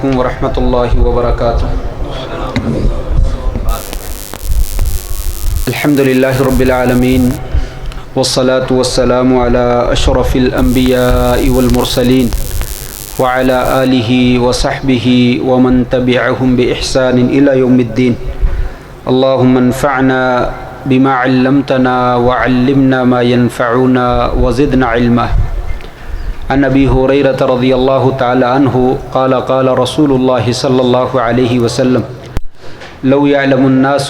علیکم ورحمۃ اللہ وبرکاتہ۔ الحمد للہ رب العالمین والصلاة والسلام علی اشرف الانبیاء والمرسلین وعلی آلہ وصحبہ ومن تبعہم بإحسان الی یوم الدین۔ اللہم انفعنا بما علمتنا وعلمنا ما ينفعنا وزدنا علما۔ عن ابی ہریرہ رضی اللہ تعالی عنہ قال قال رسول اللہ صلی اللہ علیہ وسلم لو يعلم الناس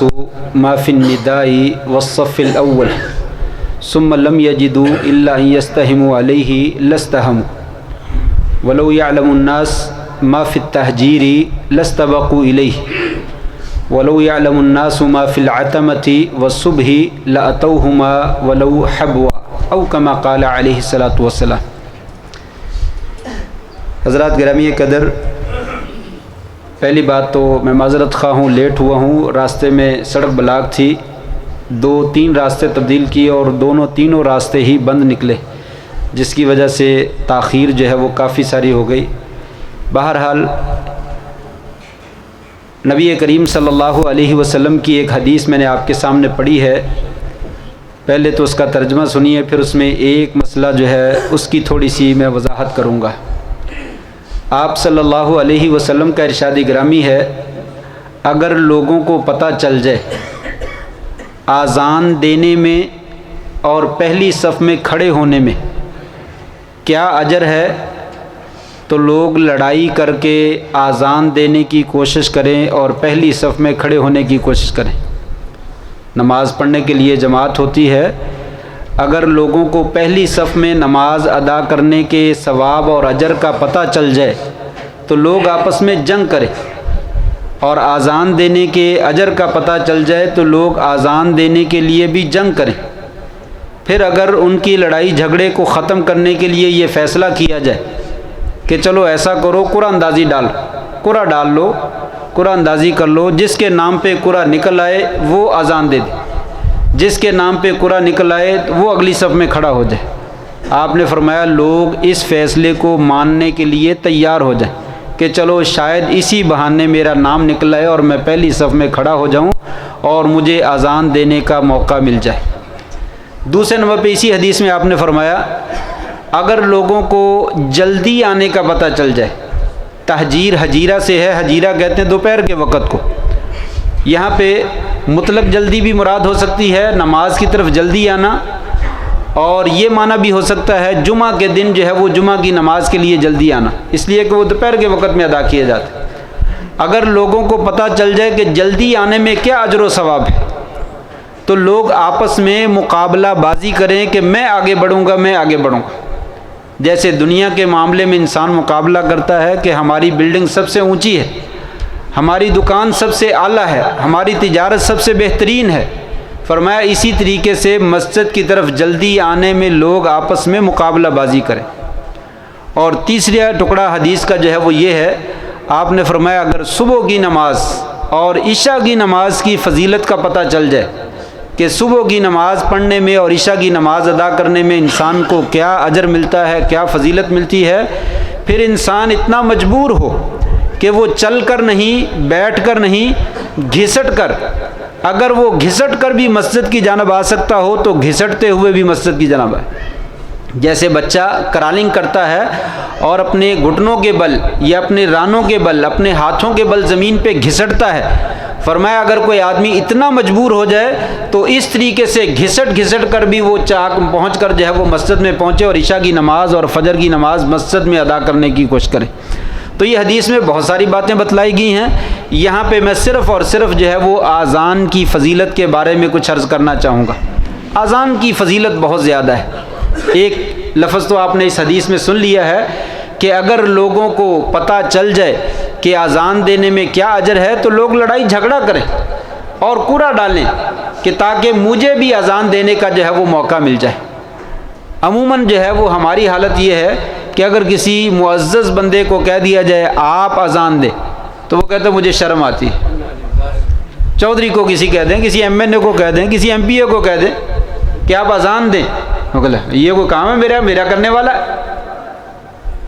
ما في النداء والصف الاول ثم لم يجدوا الا ان يستهموا عليه لاستهموا ولو يعلم الناس ما في التهجير لاستبقوا اليه ولو يعلم الناس ما في العتمة والصبح لأتوهما ولو حبوا او كما قال عليه الصلاة والسلام۔ حضرات گرامی قدر، پہلی بات تو میں معذرت خواہ ہوں، لیٹ ہوا ہوں، راستے میں سڑک بلاک تھی، 2-3 راستے تبدیل کیے اور تینوں راستے ہی بند نکلے، جس کی وجہ سے تاخیر جو ہے وہ کافی ساری ہو گئی۔ بہرحال نبی کریم صلی اللہ علیہ وسلم کی ایک حدیث میں نے آپ کے سامنے پڑھی ہے، پہلے تو اس کا ترجمہ سنیے، پھر اس میں ایک مسئلہ جو ہے اس کی تھوڑی سی میں وضاحت کروں گا۔ آپ صلی اللہ علیہ وسلم کا ارشاد گرامی ہے، اگر لوگوں کو پتہ چل جائے آذان دینے میں اور پہلی صف میں کھڑے ہونے میں کیا اجر ہے تو لوگ لڑائی کر کے آذان دینے کی کوشش کریں اور پہلی صف میں کھڑے ہونے کی کوشش کریں۔ نماز پڑھنے کے لیے جماعت ہوتی ہے، اگر لوگوں کو پہلی صف میں نماز ادا کرنے کے ثواب اور اجر کا پتہ چل جائے تو لوگ آپس میں جنگ کریں، اور آذان دینے کے اجر کا پتہ چل جائے تو لوگ آذان دینے کے لیے بھی جنگ کریں۔ پھر اگر ان کی لڑائی جھگڑے کو ختم کرنے کے لیے یہ فیصلہ کیا جائے کہ چلو ایسا کرو، قرآن اندازی قرآن ڈال لو، قرآن اندازی کر لو، جس کے نام پہ قرآن نکل آئے وہ آذان دے دے، جس کے نام پہ قرآن نکل آئے وہ اگلی صف میں کھڑا ہو جائے۔ آپ نے فرمایا لوگ اس فیصلے کو ماننے کے لیے تیار ہو جائیں کہ چلو شاید اسی بہانے میرا نام نکل آئے اور میں پہلی صف میں کھڑا ہو جاؤں اور مجھے آذان دینے کا موقع مل جائے۔ دوسرے نمبر پہ اسی حدیث میں آپ نے فرمایا اگر لوگوں کو جلدی آنے کا پتہ چل جائے، تہجیر حجیرہ سے ہے، حجیرہ کہتے ہیں دوپہر کے وقت کو، یہاں پہ مطلق جلدی بھی مراد ہو سکتی ہے، نماز کی طرف جلدی آنا، اور یہ معنی بھی ہو سکتا ہے جمعہ کے دن جو ہے وہ جمعہ کی نماز کے لیے جلدی آنا، اس لیے کہ وہ دوپہر کے وقت میں ادا کیے جاتے ہیں۔ اگر لوگوں کو پتہ چل جائے کہ جلدی آنے میں کیا اجر و ثواب ہے تو لوگ آپس میں مقابلہ بازی کریں کہ میں آگے بڑھوں گا، میں آگے بڑھوں گا۔ جیسے دنیا کے معاملے میں انسان مقابلہ کرتا ہے کہ ہماری بلڈنگ سب سے اونچی ہے، ہماری دکان سب سے اعلیٰ ہے، ہماری تجارت سب سے بہترین ہے، فرمایا اسی طریقے سے مسجد کی طرف جلدی آنے میں لوگ آپس میں مقابلہ بازی کریں۔ اور تیسرا ٹکڑا حدیث کا جو ہے وہ یہ ہے، آپ نے فرمایا اگر صبح کی نماز اور عشاء کی نماز کی فضیلت کا پتہ چل جائے کہ صبح کی نماز پڑھنے میں اور عشاء کی نماز ادا کرنے میں انسان کو کیا اجر ملتا ہے، کیا فضیلت ملتی ہے، پھر انسان اتنا مجبور ہو کہ وہ چل کر نہیں، بیٹھ کر نہیں، گھسٹ کر، اگر وہ گھسٹ کر بھی مسجد کی جانب آ سکتا ہو تو گھسٹتے ہوئے بھی مسجد کی جانب آئے۔ جیسے بچہ کرالنگ کرتا ہے اور اپنے گھٹنوں کے بل یا اپنے رانوں کے بل، اپنے ہاتھوں کے بل زمین پہ گھسٹتا ہے، فرمایا اگر کوئی آدمی اتنا مجبور ہو جائے تو اس طریقے سے گھسٹ کر بھی وہ پہنچ کر جو ہے وہ مسجد میں پہنچے اور عشاء کی نماز اور فجر کی نماز مسجد میں ادا کرنے کی کوشش کرے۔ تو یہ حدیث میں بہت ساری باتیں بتلائی گئی ہیں، یہاں پہ میں صرف اور صرف جو ہے وہ آذان کی فضیلت کے بارے میں کچھ عرض کرنا چاہوں گا۔ آذان کی فضیلت بہت زیادہ ہے۔ ایک لفظ تو آپ نے اس حدیث میں سن لیا ہے کہ اگر لوگوں کو پتہ چل جائے کہ آذان دینے میں کیا اجر ہے تو لوگ لڑائی جھگڑا کریں اور کوڑا ڈالیں کہ تاکہ مجھے بھی آذان دینے کا جو ہے وہ موقع مل جائے۔ عموماً جو ہے وہ ہماری حالت یہ ہے کہ اگر کسی معزز بندے کو کہہ دیا جائے آپ اذان دے تو وہ کہتے ہیں مجھے شرم آتی ہے۔ چودھری کو کسی کہہ دیں، کسی ایم این اے کو کہہ دیں، کسی ایم پی اے کو کہہ دیں کہ آپ اذان دیں، یہ کوئی کام ہے میرا کرنے والا ہے۔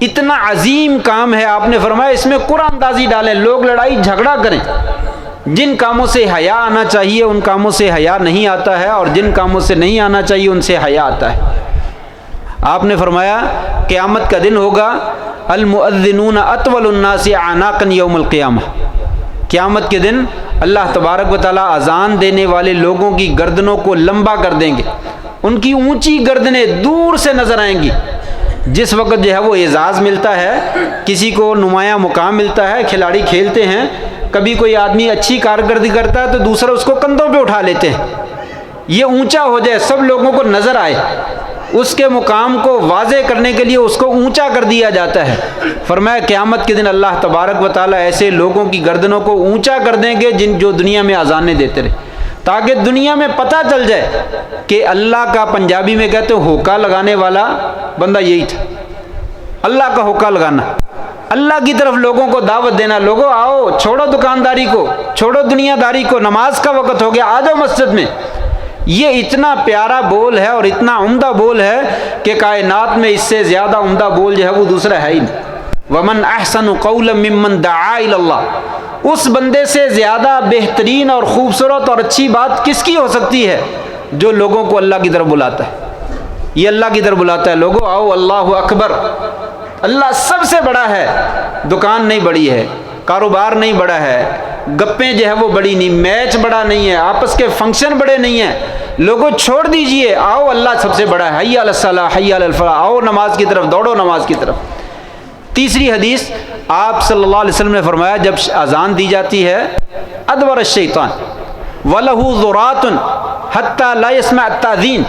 اتنا عظیم کام ہے، آپ نے فرمایا اس میں قرآن اندازی ڈالیں، لوگ لڑائی جھگڑا کریں، جن کاموں سے حیا آنا چاہیے ان کاموں سے حیا نہیں آتا ہے، اور جن کاموں سے نہیں آنا چاہیے ان سے حیا آتا ہے۔ آپ نے فرمایا قیامت کا دن ہوگا، المؤذنون اطول الناس اعناقا یوم القیامہ، قیامت کے دن اللہ تبارک و تعالیٰ اذان دینے والے لوگوں کی گردنوں کو لمبا کر دیں گے، ان کی اونچی گردنیں دور سے نظر آئیں گی۔ جس وقت جو ہے وہ اعزاز ملتا ہے، کسی کو نمایاں مقام ملتا ہے، کھلاڑی کھیلتے ہیں، کبھی کوئی آدمی اچھی کارکردگی کرتا ہے تو دوسرا اس کو کندھوں پہ اٹھا لیتے ہیں، یہ اونچا ہو جائے، سب لوگوں کو نظر آئے، اس کے مقام کو واضح کرنے کے لیے اس کو اونچا کر دیا جاتا ہے۔ فرمایا قیامت کے دن اللہ تبارک و تعالیٰ ایسے لوگوں کی گردنوں کو اونچا کر دیں گے جو دنیا میں اذانیں دیتے رہے، تاکہ دنیا میں پتہ چل جائے کہ اللہ کا، پنجابی میں کہتے ہیں ہوکا لگانے والا بندہ یہی تھا، اللہ کا ہوکا لگانا، اللہ کی طرف لوگوں کو دعوت دینا، لوگوں آؤ، چھوڑو دکانداری کو، چھوڑو دنیا داری کو، نماز کا وقت ہو گیا، آ جاؤ مسجد میں۔ یہ اتنا پیارا بول ہے اور اتنا عمدہ بول ہے کہ کائنات میں اس سے زیادہ عمدہ بول جو ہے وہ دوسرا ہے ہی نہیں۔ وَمَنْ أَحْسَنُ قَوْلًا مِّمَّنْ دَعَا إِلَى اللَّهِ، اس بندے سے زیادہ بہترین اور خوبصورت اور اچھی بات کس کی ہو سکتی ہے جو لوگوں کو اللہ کی طرف بلاتا ہے۔ یہ اللہ کی طرف بلاتا ہے، لوگوں آؤ، اللہ اکبر، اللہ سب سے بڑا ہے، دکان نہیں بڑی ہے، کاروبار نہیں بڑا ہے، گپیں جو ہے وہ بڑی نہیں، میچ بڑا نہیں ہے، آپس کے فنکشن بڑے نہیں ہیں، لوگوں چھوڑ دیجئے، آؤ اللہ سب سے بڑا ہے، حی علی الصلاۃ حی علی الفلاح، آؤ نماز کی طرف دوڑو، نماز کی طرف۔ تیسری حدیث آپ صلی اللہ علیہ وسلم نے فرمایا جب اذان دی جاتی ہے، ادبر الشیطان وَلَهُ ذُرَاتٌ حَتَّى لَا يَسْمَعَ التَّأْذِينَ،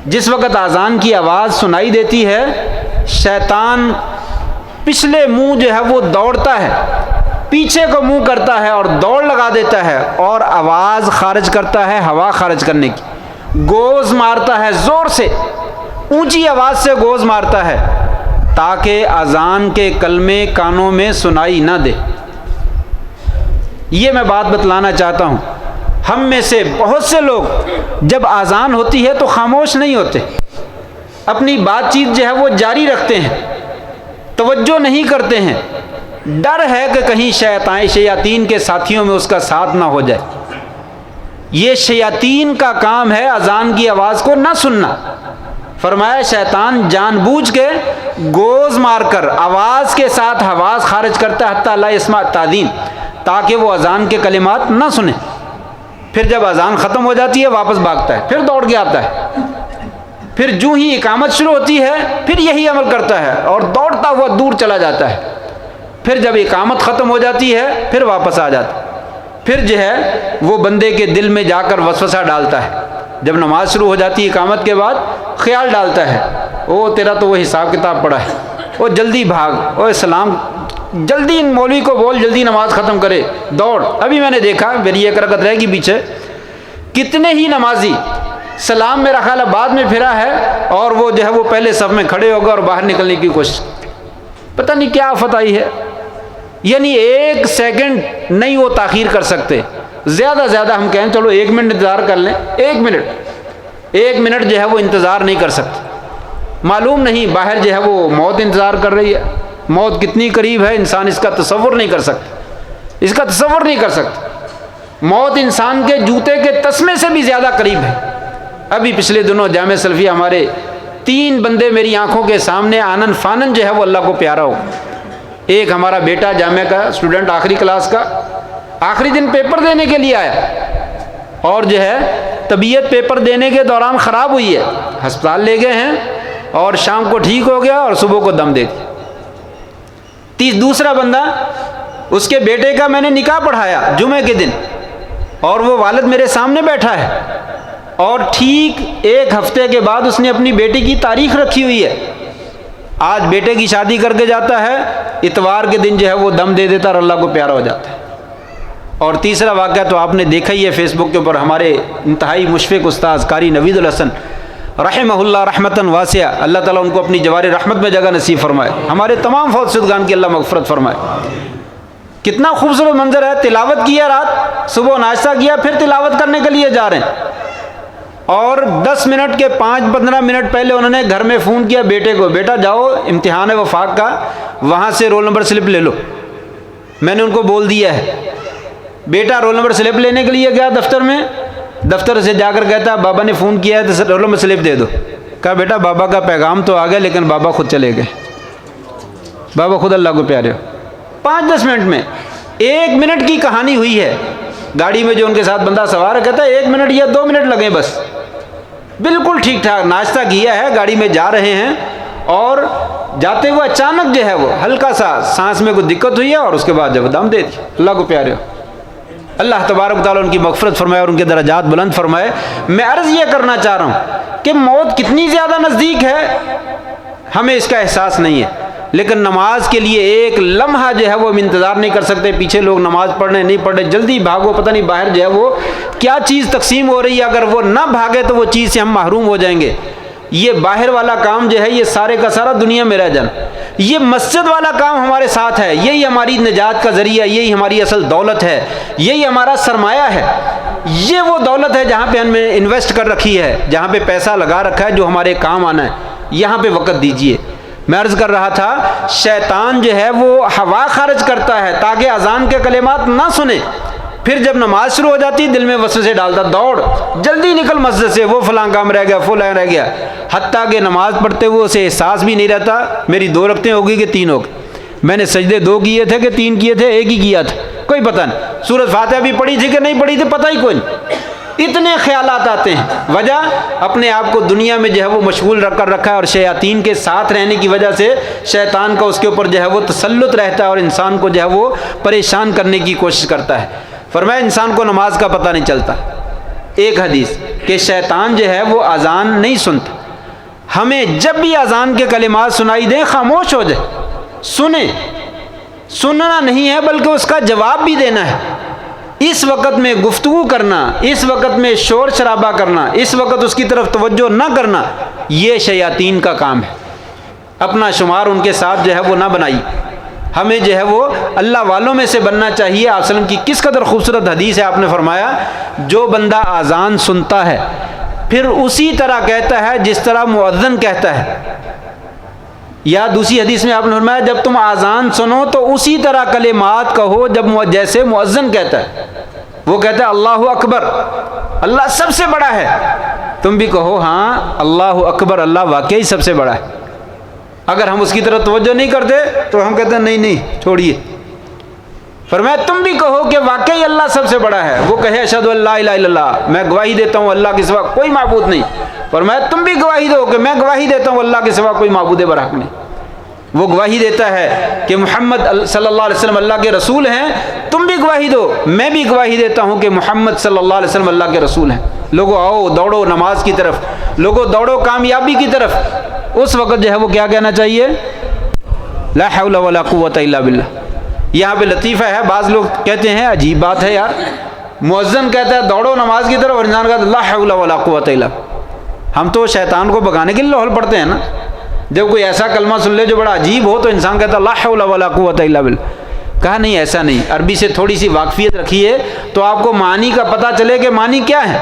جس وقت اذان کی آواز سنائی دیتی ہے شیطان پچھلے منہ جو ہے وہ دوڑتا ہے، پیچھے کو منہ کرتا ہے اور دوڑ لگا دیتا ہے اور آواز خارج کرتا ہے، ہوا خارج کرنے کی، گوز مارتا ہے، زور سے اونچی آواز سے گوز مارتا ہے تاکہ اذان کے کلمے کانوں میں سنائی نہ دے۔ یہ میں بات بتلانا چاہتا ہوں، ہم میں سے بہت سے لوگ جب اذان ہوتی ہے تو خاموش نہیں ہوتے، اپنی بات چیت جو ہے وہ جاری رکھتے ہیں، توجہ نہیں کرتے ہیں، ڈر ہے کہ کہیں شیاطین کے ساتھیوں میں اس کا ساتھ نہ ہو جائے۔ یہ شیاطین کا کام ہے اذان کی آواز کو نہ سننا۔ فرمایا شیطان جان بوجھ کے گوز مار کر آواز کے ساتھ آواز خارج کرتا ہے حتی لا یسمع التأذین، تاکہ وہ اذان کے کلمات نہ سنیں۔ پھر جب اذان ختم ہو جاتی ہے واپس بھاگتا ہے، پھر دوڑ کے آتا ہے، پھر جو ہی اقامت شروع ہوتی ہے پھر یہی عمل کرتا ہے اور دوڑتا ہوا دور چلا جاتا ہے، پھر جب اقامت ختم ہو جاتی ہے پھر واپس آ جاتا ہے، پھر جو ہے وہ بندے کے دل میں جا کر وسوسہ ڈالتا ہے، جب نماز شروع ہو جاتی ہے اقامت کے بعد خیال ڈالتا ہے، او تیرا تو وہ حساب کتاب پڑا ہے، او جلدی بھاگ، او سلام، جلدی ان مولوی کو بول جلدی نماز ختم کرے، دوڑ۔ ابھی میں نے دیکھا میری ایک رکعت رہ گی پیچھے، کتنے ہی نمازی سلام میرا خیال ہے بعد میں پھرا ہے اور وہ جو ہے وہ پہلے صف میں کھڑے ہو گئے اور باہر نکلنے کی کوشش، پتہ نہیں کیا آفت آئی ہے، یعنی ایک سیکنڈ نہیں وہ تاخیر کر سکتے، زیادہ زیادہ ہم کہیں چلو 1 منٹ انتظار کر لیں، 1 منٹ جو ہے وہ انتظار نہیں کر سکتے۔ معلوم نہیں باہر جو ہے وہ موت انتظار کر رہی ہے، موت کتنی قریب ہے انسان اس کا تصور نہیں کر سکتا، اس کا تصور نہیں کر سکتا۔ موت انسان کے جوتے کے تسمے سے بھی زیادہ قریب ہے۔ ابھی پچھلے دنوں جامعہ سلفیہ ہمارے 3 بندے میری آنکھوں کے سامنے آنن فانن جو ہے وہ اللہ کو پیارا ہو۔ ایک ہمارا بیٹا جامعہ کا اسٹوڈنٹ آخری کلاس کا آخری دن پیپر دینے کے لیے آیا اور جو ہے طبیعت پیپر دینے کے دوران خراب ہوئی ہے، ہسپتال لے گئے ہیں اور شام کو ٹھیک ہو گیا اور صبح کو دم دے دیا۔ دوسرا بندہ اس کے بیٹے کا میں نے نکاح پڑھایا جمعے کے دن اور وہ والد میرے سامنے بیٹھا ہے اور ٹھیک 1 ہفتے کے بعد اس نے اپنی بیٹی کی تاریخ رکھی ہوئی ہے، آج بیٹے کی شادی کر کے جاتا ہے، اتوار کے دن جو ہے وہ دم دے دیتا اور اللہ کو پیارا ہو جاتا ہے۔ اور تیسرا واقعہ تو آپ نے دیکھا ہی ہے فیس بک کے اوپر، ہمارے انتہائی مشفق استاذ قاری نوید الحسن رحمہ اللہ رحمتاً واسعہ، اللہ تعالیٰ ان کو اپنی جوار رحمت میں جگہ نصیب فرمائے، ہمارے تمام فوت شدگان کی اللہ مغفرت فرمائے۔ کتنا خوبصورت منظر ہے، تلاوت کیا رات، صبح ناشتہ کیا، پھر تلاوت کرنے کے لیے جا رہے ہیں، اور 10 منٹ کے 5-15 منٹ پہلے انہوں نے گھر میں فون کیا بیٹے کو، بیٹا جاؤ امتحان ہے وفاق کا، وہاں سے رول نمبر سلپ لے لو۔ میں نے ان کو بول دیا ہے۔ بیٹا رول نمبر سلپ لینے کے لیے گیا دفتر میں، دفتر سے جا کر کہتا بابا نے فون کیا ہے تو رول نمبر سلپ دے دو۔ کہا بیٹا بابا کا پیغام تو آ گیا لیکن بابا خود چلے گئے، بابا خود اللہ کو پیارے ہو۔ 5-10 منٹ میں 1 منٹ کی کہانی ہوئی ہے۔ گاڑی میں جو ان کے ساتھ بندہ سوار ہے کہتا ہے 1 منٹ یا 2 منٹ لگے بس، بالکل ٹھیک ٹھاک ناشتہ کیا ہے، گاڑی میں جا رہے ہیں اور جاتے ہوئے اچانک جو ہے وہ ہلکا سا سانس میں کوئی دقت ہوئی ہے اور اس کے بعد جب دم دے دی۔ اللہ کو پیارے ہو، اللہ تبارک و تعالیٰ ان کی مغفرت فرمائے اور ان کے درجات بلند فرمائے۔ میں عرض یہ کرنا چاہ رہا ہوں کہ موت کتنی زیادہ نزدیک ہے ہمیں اس کا احساس نہیں ہے، لیکن نماز کے لیے ایک لمحہ جو ہے وہ ہم انتظار نہیں کر سکتے۔ پیچھے لوگ نماز پڑھنے نہیں پڑھ رہے، جلدی بھاگو، پتہ نہیں باہر جو ہے وہ کیا چیز تقسیم ہو رہی ہے، اگر وہ نہ بھاگے تو وہ چیز سے ہم محروم ہو جائیں گے۔ یہ باہر والا کام جو ہے یہ سارے کا سارا دنیا میں رہ جانا، یہ مسجد والا کام ہمارے ساتھ ہے، یہی ہماری نجات کا ذریعہ، یہی ہماری اصل دولت ہے، یہی ہمارا سرمایہ ہے۔ یہ وہ دولت ہے جہاں پہ ہم نے انویسٹ کر رکھی ہے، جہاں پہ پیسہ لگا رکھا ہے جو ہمارے کام آنا ہے، یہاں پہ وقت دیجیے۔ میں عرض کر رہا تھا شیطان جو ہے وہ ہوا خارج کرتا ہے تاکہ اذان کے کلمات نہ سنے، پھر جب نماز شروع ہو جاتی دل میں وسوسے ڈالتا، دوڑ جلدی نکل مسجد سے، وہ فلاں کام رہ گیا، فلاں رہ گیا، حتیٰ کہ نماز پڑھتے ہوئے اسے احساس بھی نہیں رہتا میری 2 رکعتیں ہوگی کہ 3 ہوگی، میں نے سجدے 2 کیے تھے کہ 3 کیے تھے، 1 ہی کیا تھا، کوئی پتہ نہیں، سورۃ فاتحہ بھی پڑھی تھی کہ نہیں پڑھی تھی پتہ ہی کوئی نہیں۔ اتنے خیالات آتے ہیں، وجہ اپنے آپ کو دنیا میں جو ہے وہ مشغول رکھ کر رکھا ہے، اور شیاطین کے ساتھ رہنے کی وجہ سے شیطان کا اس کے اوپر جو ہے وہ تسلط رہتا ہے اور انسان کو جو ہے وہ پریشان کرنے کی کوشش کرتا ہے۔ فرمایا انسان کو نماز کا پتہ نہیں چلتا۔ ایک حدیث کہ شیطان جو ہے وہ اذان نہیں سنتا، ہمیں جب بھی اذان کے کلمات سنائی دیں خاموش ہو جائے، سنیں، سننا نہیں ہے بلکہ اس کا جواب بھی دینا ہے۔ اس وقت میں گفتگو کرنا، اس وقت میں شور شرابہ کرنا، اس وقت اس کی طرف توجہ نہ کرنا، یہ شیاطین کا کام ہے۔ اپنا شمار ان کے ساتھ جو ہے وہ نہ بنائی، ہمیں جو ہے وہ اللہ والوں میں سے بننا چاہیے۔ آپ وسلم کی کس قدر خوبصورت حدیث ہے، آپ نے فرمایا جو بندہ اذان سنتا ہے پھر اسی طرح کہتا ہے جس طرح مؤذن کہتا ہے، یا دوسری حدیث میں آپ نے فرمایا جب تم اذان سنو تو اسی طرح کلمات کہو جب جیسے مؤذن کہتا ہے، وہ کہتا ہے اللہ اکبر، اللہ سب سے بڑا ہے، تم بھی کہو ہاں اللہ اکبر، اللہ واقعی سب سے بڑا ہے۔ اگر ہم اس کی طرف توجہ نہیں کرتے تو ہم کہتے ہیں نہیں نہیں چھوڑیے۔ فرمایا تم بھی کہو کہ واقعی اللہ سب سے بڑا ہے، وہ کہے اشہد ان لا الہ الا اللہ، میں گواہی دیتا ہوں اللہ کے سوا کوئی معبود نہیں۔ فرمایا تم بھی گواہی دو کہ میں گواہی دیتا ہوں اللہ کے سوا کوئی معبود برحق نہیں۔ وہ گواہی دیتا ہے کہ محمد صلی اللہ علیہ وسلم اللہ کے رسول ہیں، تم بھی گواہی دو، میں بھی گواہی دیتا ہوں کہ محمد صلی اللہ علیہ وسلم اللہ کے رسول ہیں۔ لوگو آؤ دوڑو نماز کی طرف، لوگو دوڑو کامیابی کی طرف۔ اس وقت جو ہے وہ کیا کہنا چاہیے؟ لا حول ولا قوت الا باللہ۔ یہاں پہ لطیفہ ہے، بعض لوگ کہتے ہیں عجیب بات ہے یار، مؤذن کہتا ہے دوڑو نماز کی طرف اور انسان کہتا ہے لا حول ولا قوت الا۔ ہم تو شیطان کو بھگانے کے لیے لاہور پڑھتے ہیں نا، جب کوئی ایسا کلمہ سن لے جو بڑا عجیب ہو تو انسان کہتا ہے لا حول ولا قوت الا باللہ۔ کہا نہیں ایسا نہیں، عربی سے تھوڑی سی واقفیت رکھیے تو آپ کو معنی کا پتہ چلے کہ معنی کیا ہے۔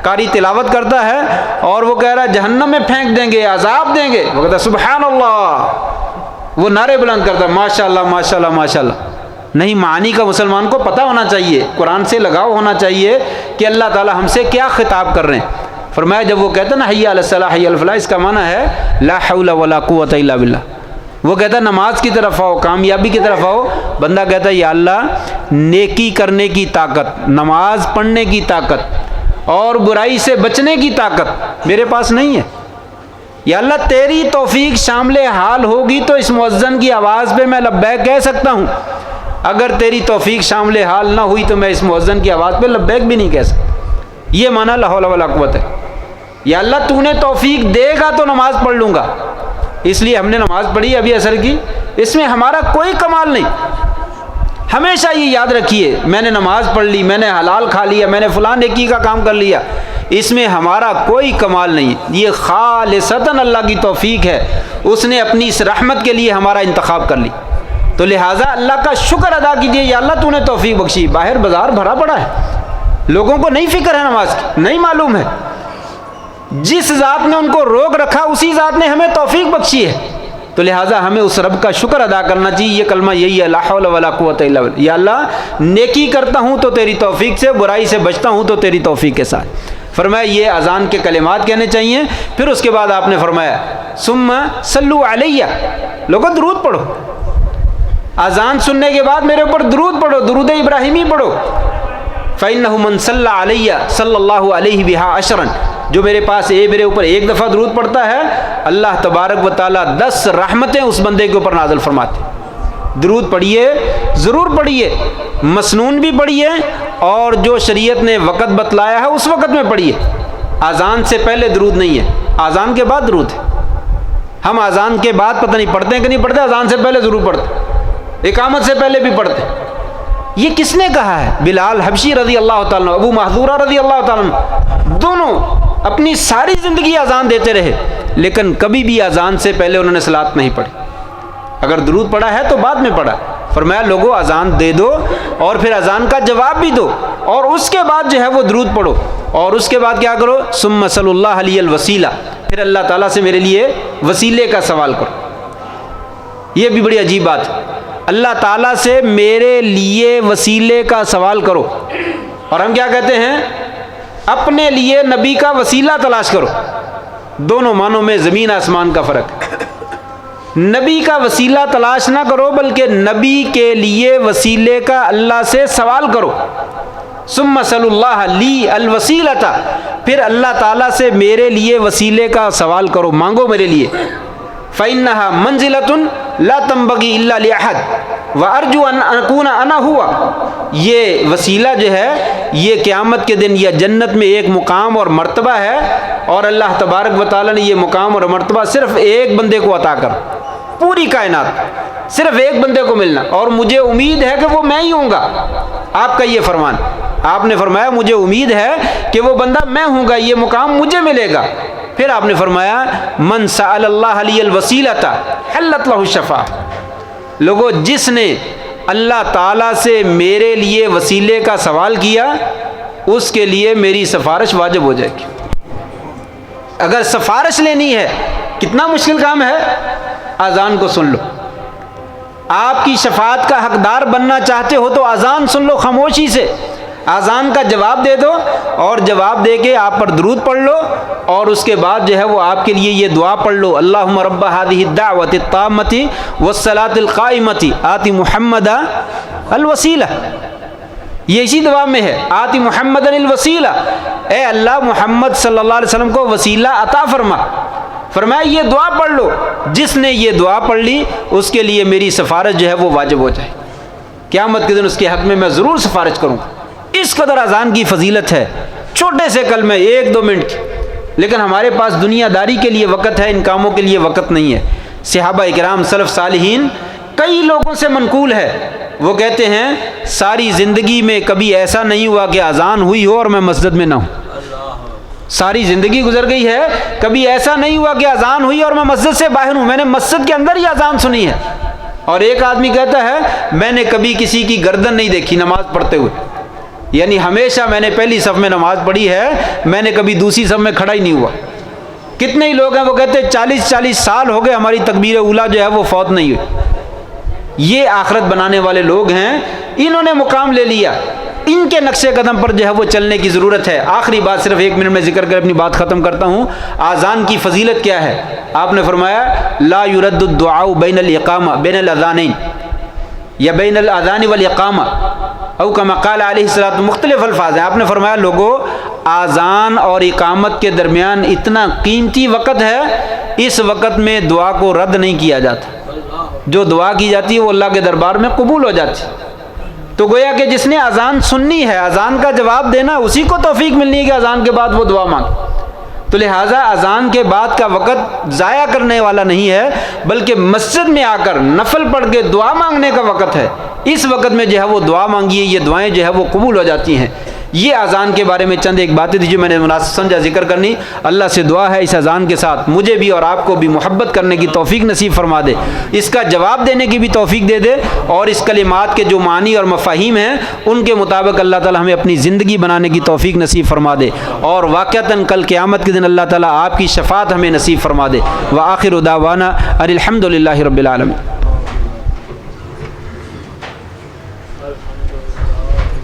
قاری تلاوت کرتا ہے اور وہ کہہ رہا ہے جہنم میں پھینک دیں گے، عذاب دیں گے، وہ کہتا ہے سبحان اللہ، وہ نعرے بلند کرتا ہے ماشاء اللہ ماشاء اللہ ماشاء اللہ۔ نہیں، معنی کا مسلمان کو پتہ ہونا چاہیے، قرآن سے لگاؤ ہونا چاہیے کہ اللہ تعالیٰ ہم سے کیا خطاب کر رہے ہیں۔ فرمایا جب وہ کہتا ہے نا حی علی الصلاح حی علی الفلاح، اس کا معنی ہے لا حول ولا قوت الا باللہ۔ وہ کہتا ہے نماز کی طرف آؤ، کامیابی کی طرف آؤ، بندہ کہتا ہے یا اللہ نیکی کرنے کی طاقت، نماز پڑھنے کی طاقت اور برائی سے بچنے کی طاقت میرے پاس نہیں ہے، یا اللہ تیری توفیق شامل حال ہوگی تو اس مؤذن کی آواز پہ میں لبیک کہہ سکتا ہوں، اگر تیری توفیق شامل حال نہ ہوئی تو میں اس مؤذن کی آواز پہ لبیک بھی نہیں کہہ سکتا۔ یہ معنی لا حول ولا قوت ہے۔ یا اللہ تو نے توفیق دے گا تو نماز پڑھ لوں گا، اس لیے ہم نے نماز پڑھی ابھی عصر کی، اس میں ہمارا کوئی کمال نہیں۔ ہمیشہ یہ یاد رکھیے میں نے نماز پڑھ لی، میں نے حلال کھا لیا، میں نے فلاں نیکی کا کام کر لیا، اس میں ہمارا کوئی کمال نہیں، یہ خالصتاً اللہ کی توفیق ہے، اس نے اپنی اس رحمت کے لیے ہمارا انتخاب کر لی۔ تو لہٰذا اللہ کا شکر ادا کیجیے، یا اللہ تو نے توفیق بخشی۔ باہر بازار بھرا پڑا ہے، لوگوں کو نہیں فکر ہے نماز کی، نہیں معلوم ہے، جس ذات نے ان کو روک رکھا اسی ذات نے ہمیں توفیق بخشی ہے، تو لہٰذا ہمیں اس رب کا شکر ادا کرنا چاہیے۔ یہ کلمہ یہی ہے، لا حول ولا قوت الا باللہ، یا اللہ نیکی کرتا ہوں تو تیری توفیق سے، برائی سے بچتا ہوں تو تیری توفیق کے ساتھ۔ فرمایا یہ اذان کے کلمات کہنے چاہیے۔ پھر اس کے بعد آپ نے فرمایا ثم صلو علیہ، لوگوں درود پڑھو، اذان سننے کے بعد میرے اوپر درود پڑھو، درود ابراہیمی پڑھو۔ فإنہ من صلی علیہ صلی اللہ علیہ بہا عشرا، جو میرے پاس میرے اوپر ایک دفعہ درود پڑھتا ہے، اللہ تبارک و تعالیٰ 10 رحمتیں اس بندے کے اوپر نازل فرماتے۔ درود پڑھیے، ضرور پڑھیے، مسنون بھی پڑھیے، اور جو شریعت نے وقت بتلایا ہے اس وقت میں پڑھیے۔ اذان سے پہلے درود نہیں ہے، اذان کے بعد درود ہے۔ ہم اذان کے بعد پتہ نہیں پڑھتے ہیں کہ نہیں پڑھتے، اذان سے پہلے ضرور پڑھتے، اقامت سے پہلے بھی پڑھتے۔ یہ کس نے کہا ہے؟ بلال حبشی رضی اللہ تعالیٰ عنہ، ابو محذورہ رضی اللہ تعالیٰ عنہ، دونوں اپنی ساری زندگی اذان دیتے رہے، لیکن کبھی بھی اذان سے پہلے انہوں نے صلاۃ نہیں پڑھی۔ اگر درود پڑھا ہے تو بعد میں پڑھا۔ فرمایا لوگوں اذان دے دو اور پھر اذان کا جواب بھی دو، اور اس کے بعد جو ہے وہ درود پڑھو، اور اس کے بعد کیا کرو؟ ثم صلی اللہ علیہ الوسیلہ، پھر اللہ تعالیٰ سے میرے لیے وسیلے کا سوال کرو۔ یہ بھی بڑی عجیب بات ہے، اللہ تعالیٰ سے میرے لیے وسیلے کا سوال کرو، اور ہم کیا کہتے ہیں؟ اپنے لیے نبی کا وسیلہ تلاش کرو۔ دونوں معنوں میں زمین آسمان کا فرق ہے۔ نبی کا وسیلہ تلاش نہ کرو، بلکہ نبی کے لیے وسیلے کا اللہ سے سوال کرو۔ ثم صلی اللہ لی الوسیلۃ، پھر اللہ تعالیٰ سے میرے لیے وسیلے کا سوال کرو، مانگو میرے لیے۔ فإنها منزلۃ لا تنبغي الا لأحد وارجو ان اكون انا هو، یہ وسیلہ جو ہے یہ قیامت کے دن یا جنت میں ایک مقام اور مرتبہ ہے، اور اللہ تبارک و تعالیٰ نے یہ مقام اور مرتبہ صرف ایک بندے کو عطا کر، پوری کائنات صرف ایک بندے کو ملنا، اور مجھے امید ہے کہ وہ میں ہی ہوں گا۔ آپ کا یہ فرمان، آپ نے فرمایا مجھے امید ہے کہ وہ بندہ میں ہوں گا، یہ مقام مجھے ملے گا۔ پھر آپ نے فرمایا من سأل اللہ علی الوسیلۃ حلت لہ الشفاعۃ، لوگوں جس نے اللہ تعالیٰ سے میرے لیے وسیلے کا سوال کیا اس کے لیے میری سفارش واجب ہو جائے گی۔ اگر سفارش لینی ہے، کتنا مشکل کام ہے، اذان کو سن لو۔ آپ کی شفاعت کا حقدار بننا چاہتے ہو تو اذان سن لو خاموشی سے، اذان کا جواب دے دو، اور جواب دے کے آپ پر درود پڑھ لو، اور اس کے بعد جو ہے وہ آپ کے لیے یہ دعا پڑھ لو، اللہم رب ہذہ الدعوۃ التامۃ والصلاۃ القائمۃ آت محمد الوسیلہ۔ یہ اسی دعا میں ہے، آت محمد الوسیلہ، اے اللہ محمد صلی اللہ علیہ وسلم کو وسیلہ عطا فرما۔ فرمایا یہ دعا پڑھ لو، جس نے یہ دعا پڑھ لی اس کے لیے میری سفارش جو ہے وہ واجب ہو جائے، قیامت کے دن اس کے حق میں ضرور سفارش کروں گا۔ اس قدر اذان کی فضیلت ہے، چھوٹے سے کلمے 1-2 منٹ کی، لیکن ہمارے پاس دنیا داری کے لیے وقت ہے، ان کاموں کے لیے وقت نہیں ہے۔ صحابہ اکرام سلف صالحین کئی لوگوں سے منقول ہے، وہ کہتے ہیں ساری زندگی میں کبھی ایسا نہیں ہوا کہ اذان ہوئی ہو اور میں مسجد میں نہ ہوں۔ ساری زندگی گزر گئی ہے، کبھی ایسا نہیں ہوا کہ اذان ہوئی اور میں مسجد سے باہر ہوں، میں نے مسجد کے اندر ہی اذان سنی ہے۔ اور ایک آدمی کہتا ہے میں نے کبھی کسی کی گردن نہیں دیکھی نماز پڑھتے ہوئے، یعنی ہمیشہ میں نے پہلی صف میں نماز پڑھی ہے، میں نے کبھی دوسری صف میں کھڑا ہی نہیں ہوا۔ کتنے ہی لوگ ہیں وہ کہتے ہیں 40 سال ہو گئے ہماری تکبیر اولیٰ جو ہے وہ فوت نہیں ہوئی۔ یہ آخرت بنانے والے لوگ ہیں، انہوں نے مقام لے لیا، ان کے نقش قدم پر جو ہے وہ چلنے کی ضرورت ہے۔ آخری بات صرف 1 منٹ میں ذکر کر اپنی بات ختم کرتا ہوں۔ اذان کی فضیلت کیا ہے؟ آپ نے فرمایا لا يرد الدعاء بین الاقامہ بین الاذانین یا بین الاذان والاقامہ او کما قال علیہ الصلوۃ، مختلف الفاظ ہیں۔ آپ نے فرمایا لوگوں اذان اور اقامت کے درمیان اتنا قیمتی وقت ہے، اس وقت میں دعا کو رد نہیں کیا جاتا، جو دعا کی جاتی ہے وہ اللہ کے دربار میں قبول ہو جاتی ہے۔ تو گویا کہ جس نے اذان سننی ہے، اذان کا جواب دینا، اسی کو توفیق ملنی ہے کہ اذان کے بعد وہ دعا مانگے۔ تو لہٰذا اذان کے بعد کا وقت ضائع کرنے والا نہیں ہے، بلکہ مسجد میں آ کر نفل پڑھ کے دعا مانگنے کا وقت ہے۔ اس وقت میں جو ہے وہ دعا مانگیے، یہ دعائیں جو ہے وہ قبول ہو جاتی ہیں۔ یہ اذان کے بارے میں چند ایک باتیں تھی جو میں نے مناسب سمجھا ذکر کرنی. اللہ سے دعا ہے اس اذان کے ساتھ مجھے بھی اور آپ کو بھی محبت کرنے کی توفیق نصیب فرما دے, اس کا جواب دینے کی بھی توفیق دے دے, اور اس کلمات کے جو معنی اور مفاہیم ہیں ان کے مطابق اللہ تعالی ہمیں اپنی زندگی بنانے کی توفیق نصیب فرما دے, اور واقعتاً کل قیامت کے دن اللہ تعالی آپ کی شفاعت ہمیں نصیب فرما دے. وآخر دعوانا ان الحمد للہ رب العالمین.